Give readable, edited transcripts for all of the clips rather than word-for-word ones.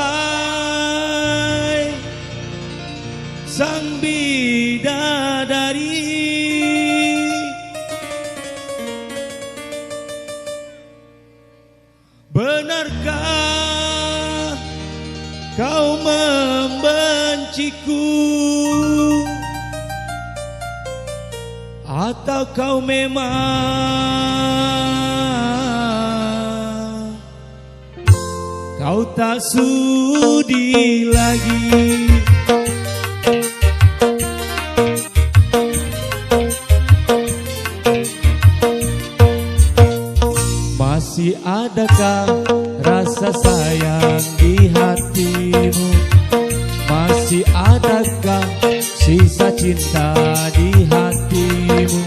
Aduhai sang bidadari, benarkah kau membenciku, atau kau memang kau tak sudi lagi? Masih adakah rasa sayang di hatimu? Masih adakah sisa cinta di hatimu?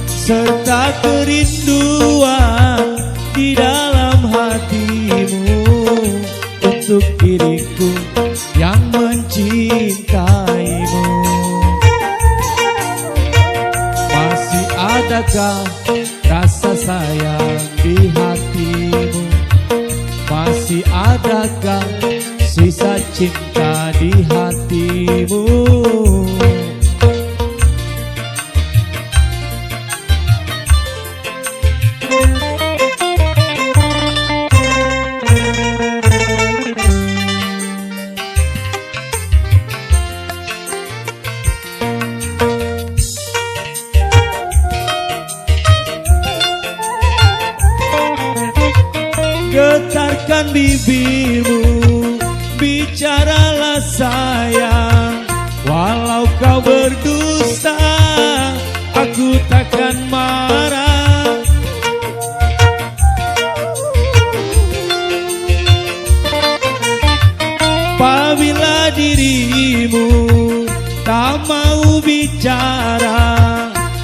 Serta kerinduan di dalam hatimu untuk diriku yang mencintaimu. Masih adakah rasa sayang di hatimu? Masih adakah sisa cinta di hatimu? Getarkan bibirmu, bicaralah sayang. Walau kau berdusta, aku takkan marah. Apabila dirimu tak mau bicara,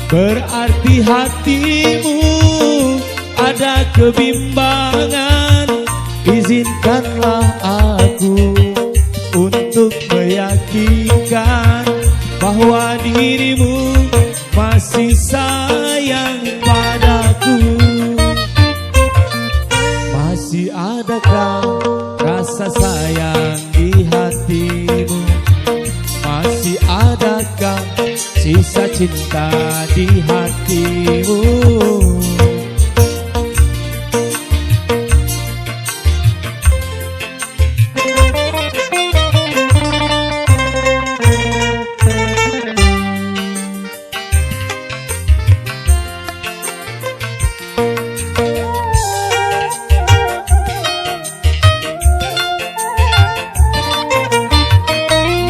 berarti hatimu ada kebimbangan. Izinkanlah aku untuk meyakinkan bahwa dirimu masih sayang padaku. Masih adakah rasa sayang di hatimu? Masih adakah sisa cinta di hatimu?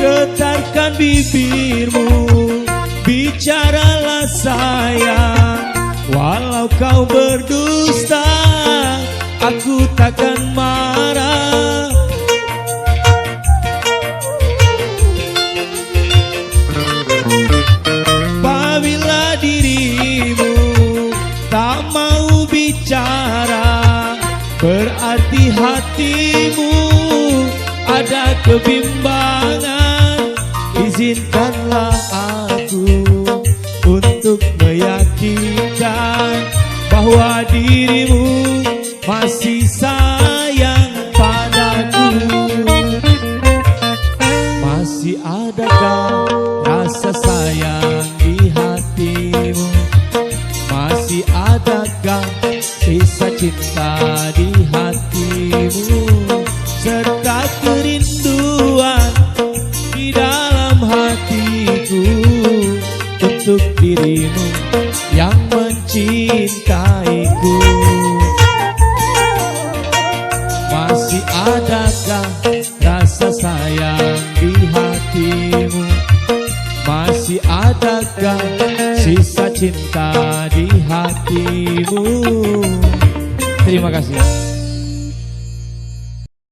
Getarkan bibirmu, bicaralah sayang. Walau kau berdusta, aku takkan marah. Apabila dirimu tak mau bicara, berarti hatimu ada kebimbangan. Izinkanlah aku untuk meyakinkan bahwa dirimu masih sayang padaku. Masih adakah rasa sayang di hatimu? Masih adakah sisa cinta di hatimu? Serta kerinduan di dalam hatiku untuk dirimu yang mencintaiku. Masih adakah rasa sayang di hatimu? Masih adakah sisa cinta di hatimu? Terima kasih.